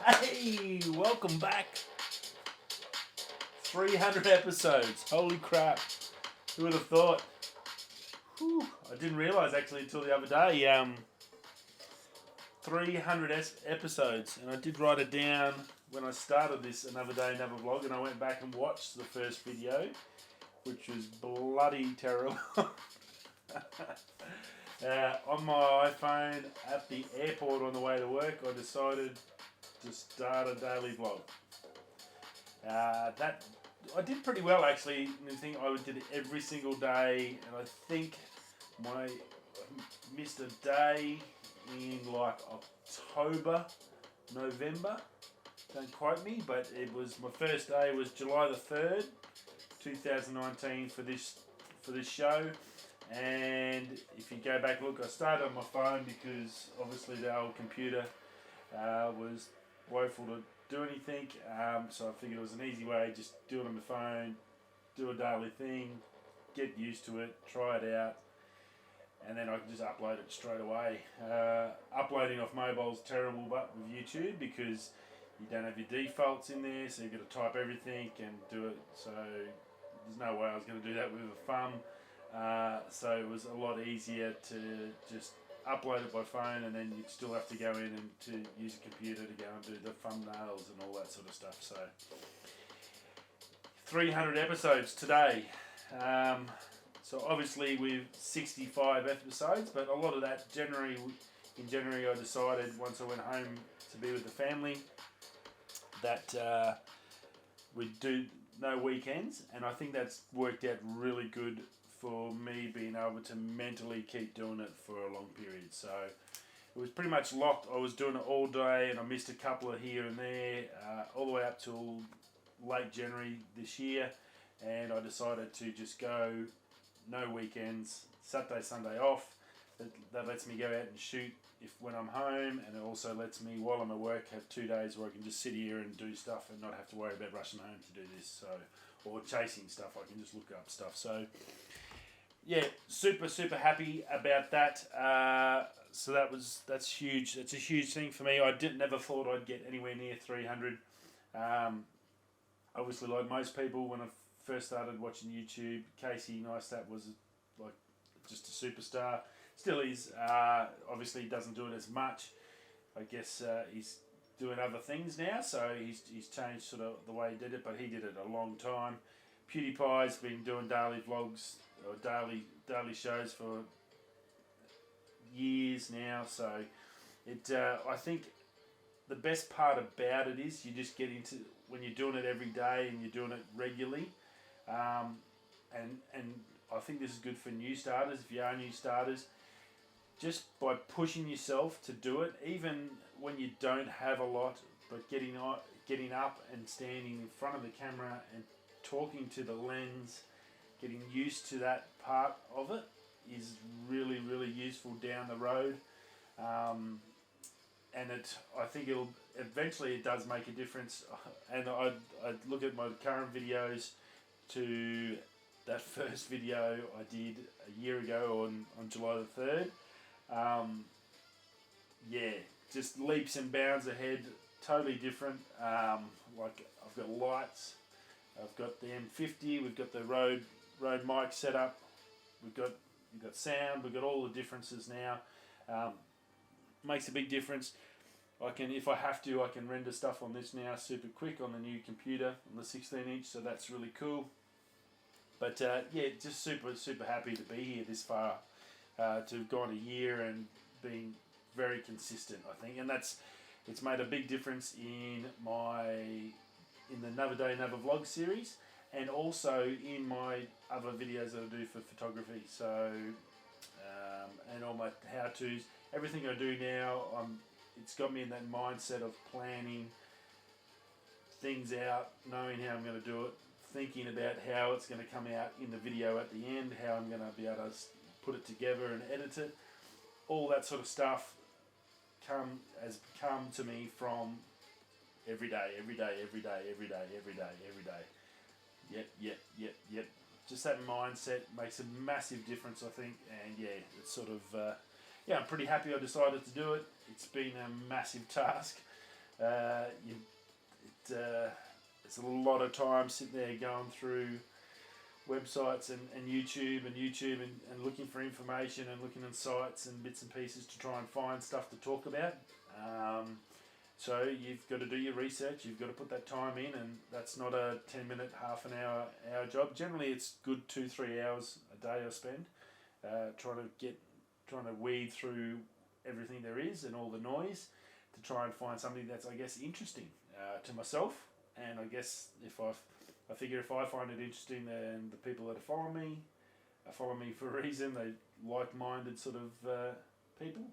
Hey, welcome back. 300 episodes. Holy crap. Who would have thought? Whew, I didn't realise actually until the other day. 300 episodes. And I did write it down when I started this Another Day, Another Vlog. And I went back and watched the first video, which was bloody terrible. On my iPhone at the airport on the way to work, I decided to start a daily vlog. That I did pretty well actually. I think I did it every single day, and I think I missed a day in like October, November. Don't quote me, but it was my first day was July the 3rd, 2019 for this show. And if you go back look, I started on my phone because obviously the old computer was woeful to do anything, so I figured it was an easy way, just do it on my phone, do a daily thing, get used to it, try it out, and then I can just upload it straight away. Uploading off mobile is terrible but with YouTube because you don't have your defaults in there, so you've got to type everything and do it, so there's no way I was going to do that with a thumb. So it was a lot easier to just upload it by phone, and then you'd still have to go in and to use a computer to go and do the thumbnails and all that sort of stuff. So 300 episodes today. So obviously with 65 episodes, but a lot of that in January I decided once I went home to be with the family that we'd do no weekends, and I think that's worked out really good for me being able to mentally keep doing it for a long period. So it was pretty much locked. I was doing it all day, and I missed a couple of here and there, all the way up till late January this year, and I decided to just go no weekends, Saturday, Sunday off. That lets me go out and shoot when I'm home, and it also lets me, while I'm at work, have 2 days where I can just sit here and do stuff and not have to worry about rushing home to do this, so, or chasing stuff. I can just look up stuff. So yeah, super happy about that. So that's huge. That's a huge thing for me. I never thought I'd get anywhere near 300. Obviously, like most people, when I first started watching YouTube, Casey Neistat was like just a superstar. Still is. Obviously, he doesn't do it as much. I guess he's doing other things now, so he's changed sort of the way he did it, but he did it a long time. PewDiePie's been doing daily vlogs or daily shows for years now, so it I think the best part about it is you just get into when you're doing it every day and you're doing it regularly, and I think this is good for new starters. If you are new starters, just by pushing yourself to do it, even when you don't have a lot, but getting up and standing in front of the camera and talking to the lens, getting used to that part of it is really useful down the road, and I think eventually it does make a difference. And I look at my current videos to that first video I did a year ago on July the 3rd. Yeah, just leaps and bounds ahead, totally different. Like I've got lights, I've got the M50, we've got the road mic set up, we've got sound, we've got all the differences now. Makes a big difference. If I have to, I can render stuff on this now super quick on the new computer, on the 16-inch, so that's really cool. But yeah, just super happy to be here this far, to have gone a year and been very consistent, I think, and it's made a big difference in the Another Day, Another Vlog series, and also in my other videos that I do for photography. So and all my how-tos, everything I do now, it's got me in that mindset of planning things out, knowing how I'm going to do it, thinking about how it's going to come out in the video at the end, how I'm going to be able to put it together and edit it. All that sort of stuff has come to me from every day. Yep. Just that mindset makes a massive difference, I think. And yeah, it's sort of I'm pretty happy I decided to do it. It's been a massive task. It's a lot of time sitting there going through websites and YouTube and looking for information and looking at sites and bits and pieces to try and find stuff to talk about. So you've got to do your research, you've got to put that time in, and that's not a 10-minute, half an hour job. Generally it's good 2-3 hours a day I spend trying to weed through everything there is and all the noise to try and find something that's, I guess, interesting to myself. And I guess I figure if I find it interesting, then the people that follow me for a reason. They like-minded sort of people.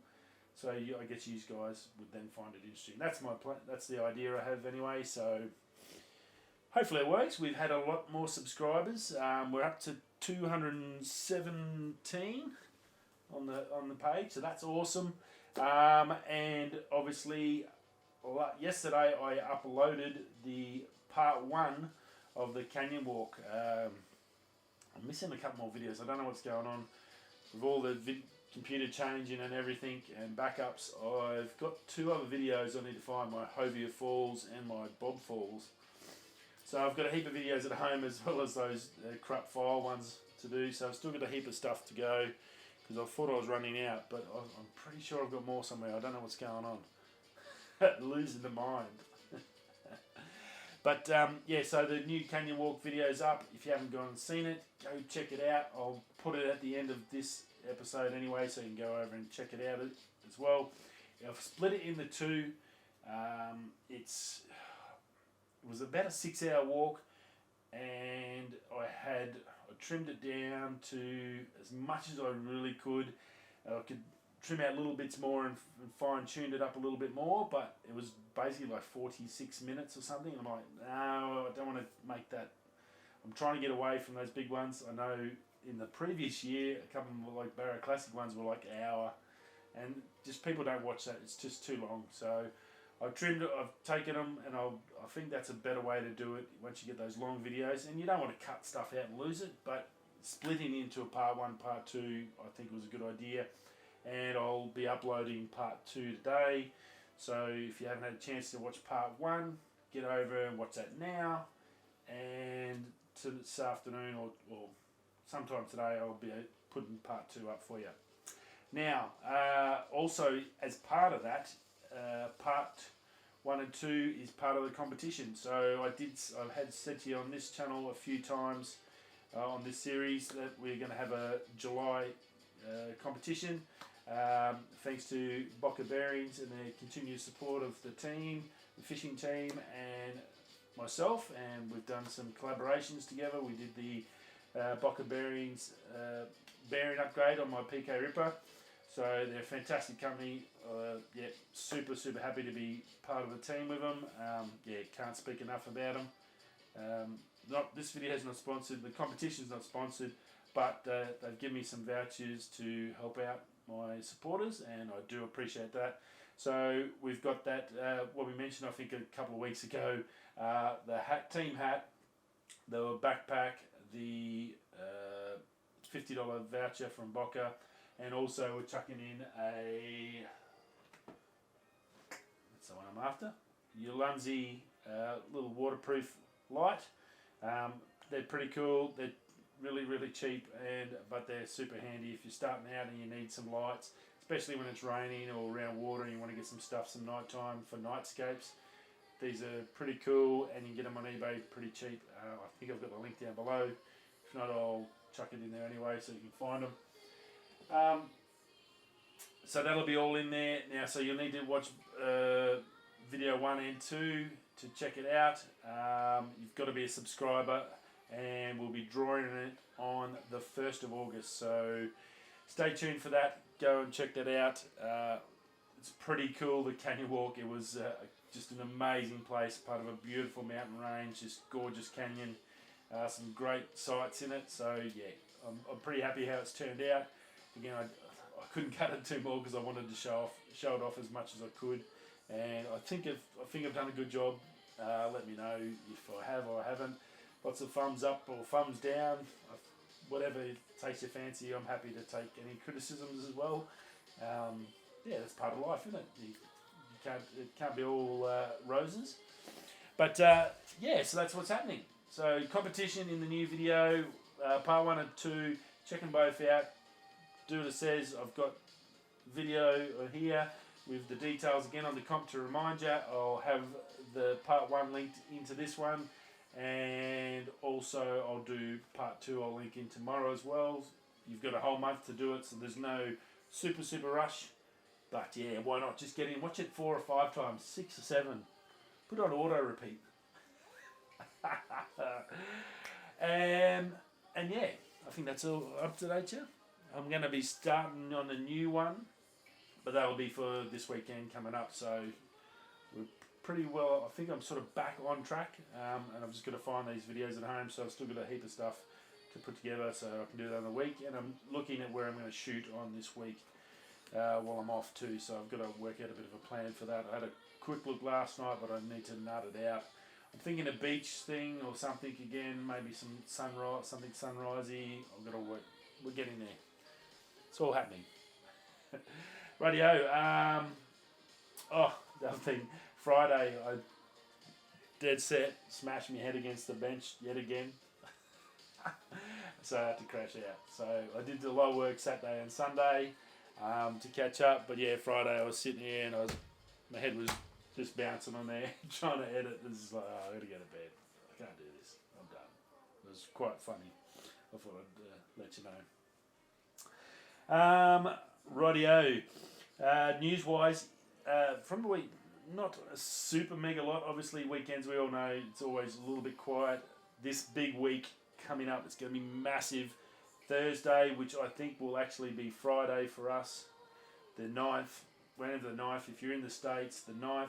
So I guess you guys would then find it interesting. That's my plan. That's the idea I have anyway. So hopefully it works. We've had a lot more subscribers. We're up to 217 on the page, so that's awesome. And obviously, yesterday I uploaded the part 1 of the canyon walk. I'm missing a couple more videos. I don't know what's going on with all the computer changing and everything and backups. I've got 2 other videos I need to find, my Hovia Falls and my Bob Falls. So I've got a heap of videos at home as well as those crap file ones to do. So I've still got a heap of stuff to go because I thought I was running out, but I'm pretty sure I've got more somewhere. I don't know what's going on. Losing the mind. But yeah, so the new Canyon Walk video's up. If you haven't gone and seen it, go check it out. I'll put it at the end of this episode anyway, so you can go over and check it out as well. I've split it into 2. It was about a 6-hour walk, and I trimmed it down to as much as I really could. I could trim out little bits more and fine-tuned it up a little bit more, but it was basically like 46 minutes or something. I'm like, no, I don't want to make that. I'm trying to get away from those big ones. I know in the previous year, a couple of like Barrow Classic ones were like an hour, and just people don't watch that. It's just too long. So I've trimmed it, I've taken them, and I think that's a better way to do it once you get those long videos. And you don't want to cut stuff out and lose it, but splitting into a part 1, part 2, I think was a good idea. And I'll be uploading part 2 today. So if you haven't had a chance to watch part 1, get over and watch that now. And this afternoon or sometime today, I'll be putting part 2 up for you. Now, also as part of that, part 1 and 2 is part of the competition. So I've had said to you on this channel a few times on this series that we're going to have a July competition. Thanks to Boca Bearings and their continued support of the team, the fishing team, and myself. And we've done some collaborations together. We did the Boca Bearings bearing upgrade on my PK Ripper. So they're a fantastic company. Yeah, super happy to be part of the team with them. Yeah, can't speak enough about them. This video is not sponsored. The competition's not sponsored, but they've given me some vouchers to help out my supporters, and I do appreciate that. So we've got that, what we mentioned I think a couple of weeks ago, the team hat, the backpack, the $50 voucher from Boca, and also we're chucking in that's the one I'm after, Ulanzi little waterproof light. They're pretty cool. They're really cheap, but they're super handy if you're starting out and you need some lights, especially when it's raining or around water and you want to get some nighttime for nightscapes. These are pretty cool, and you can get them on eBay pretty cheap. I think I've got the link down below. If not, I'll chuck it in there anyway so you can find them. So that'll be all in there now. So you'll need to watch video 1 and 2 to check it out. You've got to be a subscriber, and we'll be drawing it on the 1st of August. So stay tuned for that. Go and check that out. It's pretty cool, the Canyon Walk. It was just an amazing place, part of a beautiful mountain range, just gorgeous canyon. Some great sights in it. So yeah, I'm pretty happy how it's turned out. Again, I couldn't cut it too more because I wanted to show it off as much as I could. And I think I've done a good job. Let me know if I have or I haven't. Lots of thumbs up or thumbs down, whatever takes your fancy. I'm happy to take any criticisms as well. Yeah, that's part of life, isn't it? You It can't be all roses. But yeah, so that's what's happening. So competition in the new video, part 1 and 2. Check them both out. Do what it says. I've got video here with the details again on the comp to remind you. I'll have the part 1 linked into this one, and also I'll do part 2. I'll link in tomorrow as well. You've got a whole month to do it, so there's no super rush. But yeah, why not just get in, watch it 4 or 5 times, 6 or 7. Put it on auto repeat. And yeah, I think that's all up to date. Yeah, I'm going to be starting on a new one, but that'll be for this weekend coming up. So we're pretty well. I think I'm sort of back on track, and I'm just going to find these videos at home. So I've still got a heap of stuff to put together, so I can do that in the week. And I'm looking at where I'm going to shoot on this week while I'm off too. So I've got to work out a bit of a plan for that. I had a quick look last night, but I need to nut it out. I'm thinking a beach thing or something again, maybe some sunrise, something sunrisey. I've got to work. We're getting there. It's all happening. Radio. The other thing, Friday, I dead set smashed my head against the bench yet again. So I had to crash out. So I did a lot of work Saturday and Sunday to catch up. But yeah, Friday I was sitting here and my head was just bouncing on there, trying to edit. This is like, I gotta go to bed. I can't do this. I'm done. It was quite funny. I thought I'd let you know. Rightio. News-wise, from the week, not a super mega lot. Obviously, weekends, we all know, it's always a little bit quiet. This big week coming up, it's going to be massive. Thursday, which I think will actually be Friday for us, the 9th. Whenever the 9th, if you're in the States, the 9th,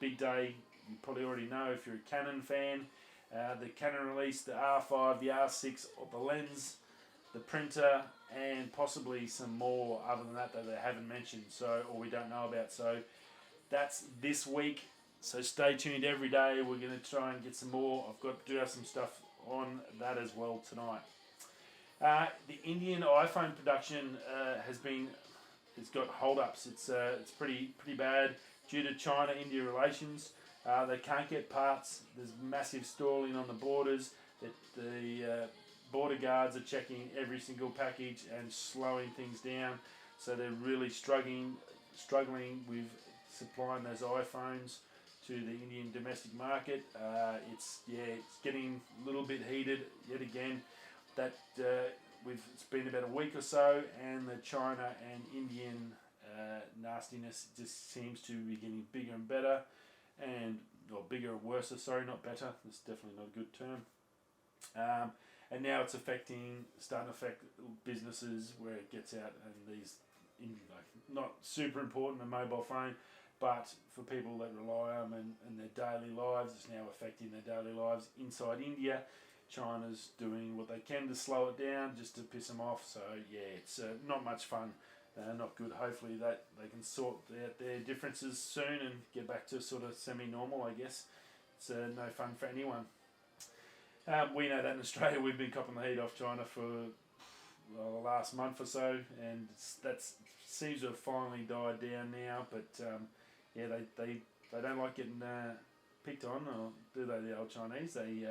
big day. You probably already know if you're a Canon fan. The Canon released the R5, the R6, the lens, the printer, and possibly some more other than that they haven't mentioned, so or we don't know about. So that's this week. So stay tuned every day. We're going to try and get some more. Do have some stuff on that as well tonight. The Indian iPhone production it's got hold-ups. It's pretty bad due to China-India relations. They can't get parts. There's massive stalling on the borders. The border guards are checking every single package and slowing things down. So they're really struggling with supplying those iPhones to the Indian domestic market. It's getting a little bit heated yet again. It's been about a week or so, and the China and Indian nastiness just seems to be getting bigger and better, bigger and worse. Sorry, not better. That's definitely not a good term. And now it's starting to affect businesses where it gets out, and these, not super important, a mobile phone, but for people that rely on them and their daily lives, it's now affecting their daily lives inside India. China's doing what they can to slow it down, just to piss them off. So yeah, it's not much fun, not good. Hopefully that they can sort out their differences soon and get back to sort of semi-normal, I guess. It's no fun for anyone. We know that in Australia we've been copping the heat off China for the last month or so, and that seems to have finally died down now. But yeah, they don't like getting picked on, or do they? The old Chinese, they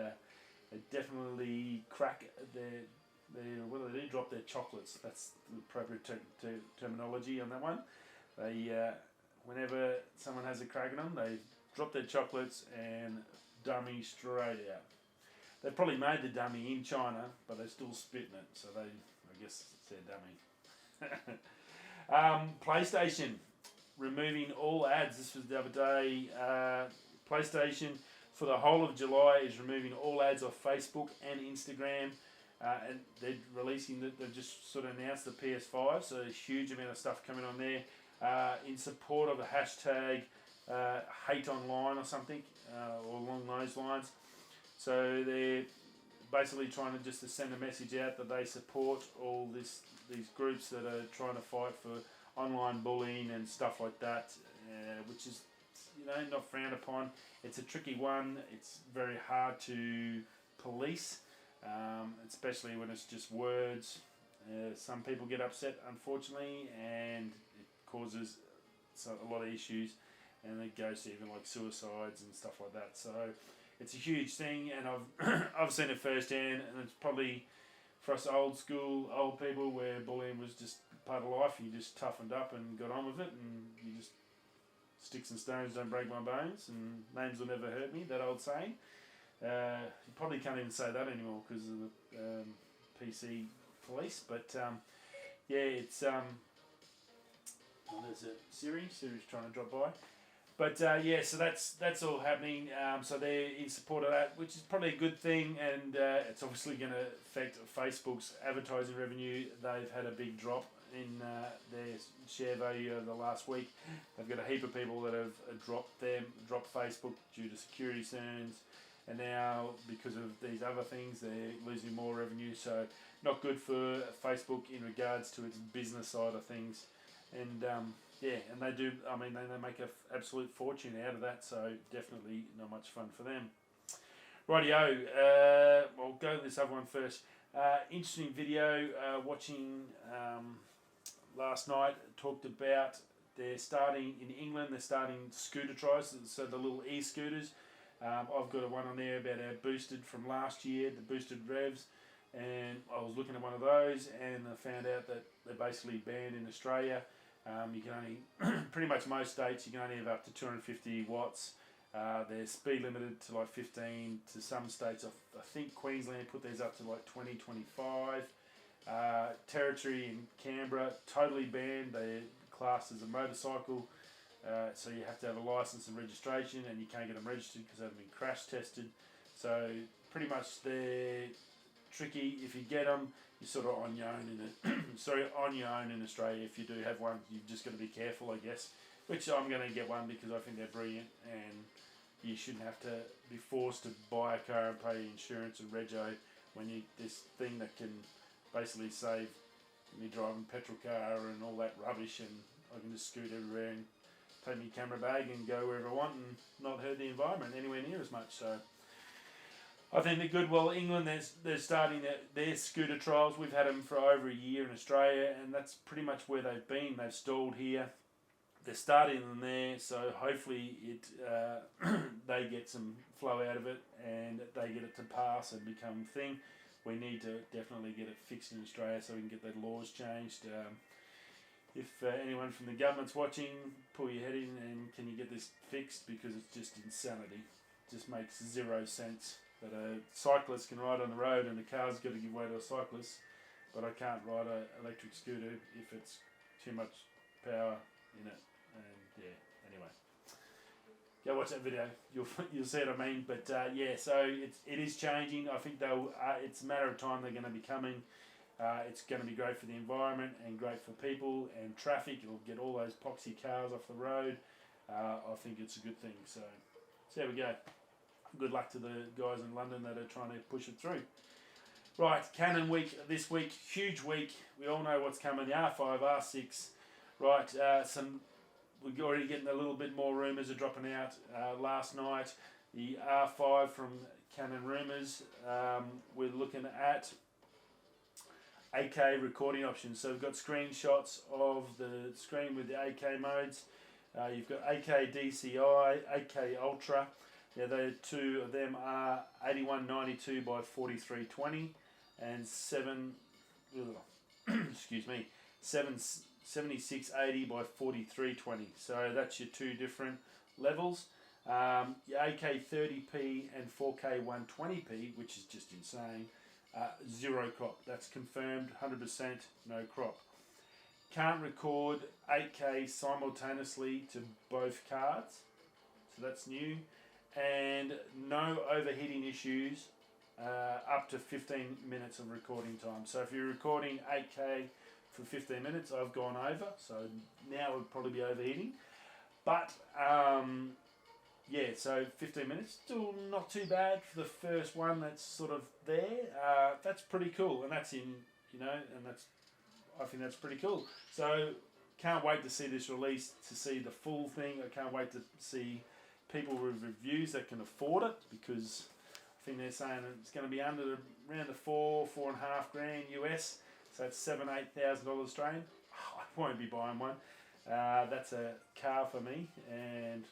definitely crack what do they do? Drop their chocolates. That's the appropriate terminology on that one. They whenever someone has a crack on them, they drop their chocolates and dummy straight out. They probably made the dummy in China, but they're still spitting it, so I guess it's their dummy. PlayStation removing all ads. This was the other day. PlayStation for the whole of July is removing all ads off Facebook and Instagram, and they're they've just sort of announced the PS5, so a huge amount of stuff coming on there in support of a hashtag hate online or something, or along those lines. So they're basically trying to send a message out that they support all these groups that are trying to fight for online bullying and stuff like that, which is not frowned upon. It's a tricky one. It's very hard to police, especially when it's just words. Some people get upset, unfortunately, and it causes a lot of issues. and it goes to even like suicides and stuff like that. So it's a huge thing, and I've I've seen it firsthand, and it's probably for us old school old people where bullying was just part of life. You just toughened up and got on with it, and you just sticks and stones don't break my bones, and names will never hurt me. That old saying. You probably can't even say that anymore because of the PC police. But yeah, it's there's a Siri's trying to drop by. But yeah, so that's all happening. So they're in support of that, which is probably a good thing, and it's obviously going to affect Facebook's advertising revenue. They've had a big drop in their share value over the last week. They've got a heap of people that have dropped Facebook due to security concerns, and now because of these other things, they're losing more revenue. So not good for Facebook in regards to its business side of things, and yeah, and they do. I mean, they make an absolute fortune out of that. So definitely not much fun for them. Rightio. I'll go to this other one first. Interesting video. Watching last night talked about they're starting in England. They're starting scooter trials. So the little e-scooters. I've got one on there about our boosted from last year, the boosted revs, and I was looking at one of those, and I found out that they're basically banned in Australia. You can only, pretty much most states, you can only have up to 250 watts. They're speed limited to like 15 to some states. I think Queensland put theirs up to like 20, 25. Territory in Canberra, totally banned. They're classed as a motorcycle. So you have to have a license and registration, and you can't get them registered because they haven't been crash tested. So pretty much they're tricky. If you get them, you're sort of on your own in it. On your own in Australia. If you do have one, you've just got to be careful, I guess. Which I'm going to get one because I think they're brilliant, and you shouldn't have to be forced to buy a car and pay insurance and rego when you this thing that can basically save me driving petrol car and all that rubbish, and I can just scoot everywhere and take my camera bag and go wherever I want and not hurt the environment anywhere near as much. So I think they're good. Well, England, they're starting their scooter trials. We've had them for over a year in Australia, and that's pretty much where they've been. They've stalled here. They're starting them there, so hopefully they get some flow out of it, and they get it to pass and become a thing. We need to definitely get it fixed in Australia so we can get the laws changed. If anyone from the government's watching, pull your head in and can you get this fixed, because it's just insanity. It just makes zero sense that a cyclist can ride on the road and a car's got to give way to a cyclist, but I can't ride an electric scooter if it's too much power in it. And yeah, anyway, go watch that video. You'll see what I mean. But yeah, so it is changing. I think they'll. It's a matter of time they're going to be coming. It's going to be great for the environment and great for people and traffic. It'll get all those poxy cars off the road. I think it's a good thing. So there we go. Good luck to the guys in London that are trying to push it through. Right, Canon week this week, huge week. We all know what's coming. The R5, R6. Right, we're already getting a little bit more rumours are dropping out. Last night, the R5 from Canon rumours. We're looking at 8K recording options. So we've got screenshots of the screen with the 8K modes. You've got 8K DCI, 8K Ultra. Yeah, the two of them are 8192 by 4320 and 7680 by 4320. So that's your two different levels. Your 8K 30p and 4K 120p, which is just insane. Zero crop. That's confirmed, 100% no crop. Can't record 8K simultaneously to both cards, so that's new. And no overheating issues up to 15 minutes of recording time. So if you're recording 8K for 15 minutes, I've gone over, so now it would probably be overheating. But yeah, so 15 minutes, still not too bad for the first one that's sort of there. That's pretty cool, and that's in, I think that's pretty cool. So can't wait to see this release, to see the full thing. I can't wait to see people with reviews that can afford it, because I think they're saying it's going to be around the $4.5 grand US, so that's $7,000-8,000 Australian. I won't be buying one. That's a car for me, and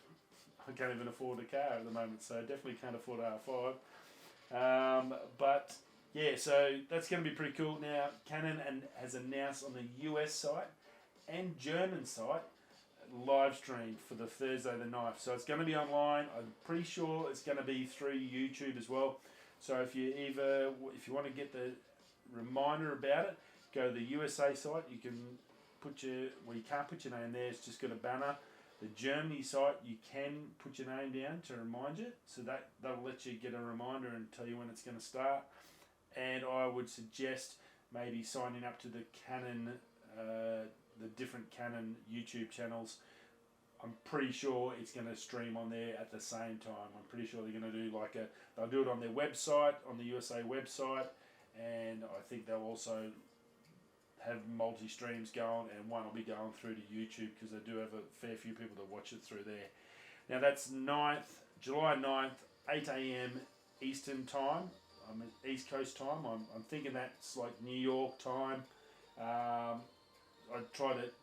I can't even afford a car at the moment, so definitely can't afford a R5. But yeah, so that's going to be pretty cool. Now, Canon has announced on the US site and German site live stream for the Thursday the 9th. So it's going to be online. I'm pretty sure it's going to be through YouTube as well. So if you want to get the reminder about it, go to the USA site. You can you can't put your name there. It's just got a banner. The Germany site, you can put your name down to remind you. So that'll let you get a reminder and tell you when it's going to start. And I would suggest maybe signing up to the Canon, the different Canon YouTube channels. I'm pretty sure it's going to stream on there at the same time. I'm pretty sure they're going to do they'll do it on their website, on the USA website, and I think they'll also have multi-streams going, and one will be going through to YouTube because they do have a fair few people that watch it through there. Now that's July 9th, 8 a.m. Eastern time. I'm at East Coast time. I'm thinking that's like New York time.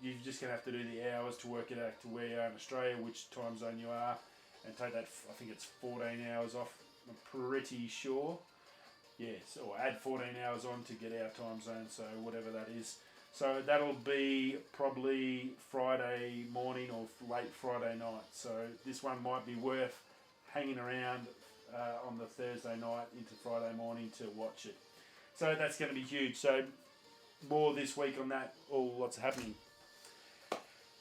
You're just going to have to do the hours to work it out to where you are in Australia, which time zone you are, and take that, I think it's 14 hours off, I'm pretty sure. Yes, or add 14 hours on to get our time zone, so whatever that is. So that'll be probably Friday morning or late Friday night. So this one might be worth hanging around on the Thursday night into Friday morning to watch it. So that's going to be huge. So more this week on that. Lots happening.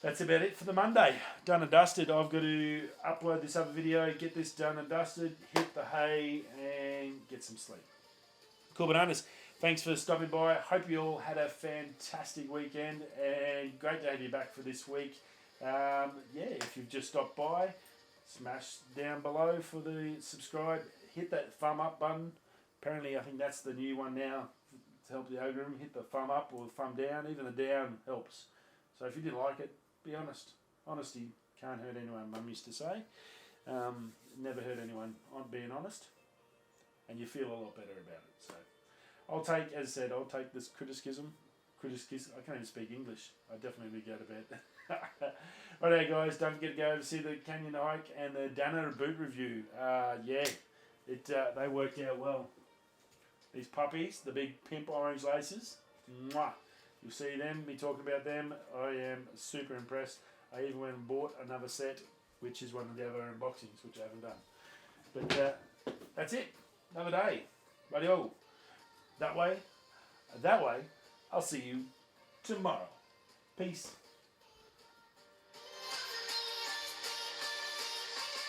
That's about it for the Monday. Done and dusted. I've got to upload this other video, get this done and dusted, hit the hay, and get some sleep. Cool bananas. Thanks for stopping by. Hope you all had a fantastic weekend, and great to have you back for this week. If you've just stopped by, smash down below for the subscribe. Hit that thumb up button. Apparently, I think that's the new one now to help the algorithm. Hit the thumb up or thumb down. Even the down helps. So if you didn't like it, be honest. Honesty can't hurt anyone, Mum used to say. Never hurt anyone on being honest. And you feel a lot better about it. So I'll take this criticism. I can't even speak English. I definitely go to bed. Alright guys, don't forget to go over to see the Canyon hike and the Dana boot review. They worked out well. These puppies, the big pimp orange laces, mwah. You'll see them, me talking about them. I am super impressed. I even went and bought another set, which is one of the other unboxings, which I haven't done. But that's it. Another day. Radio. That way. I'll see you tomorrow. Peace.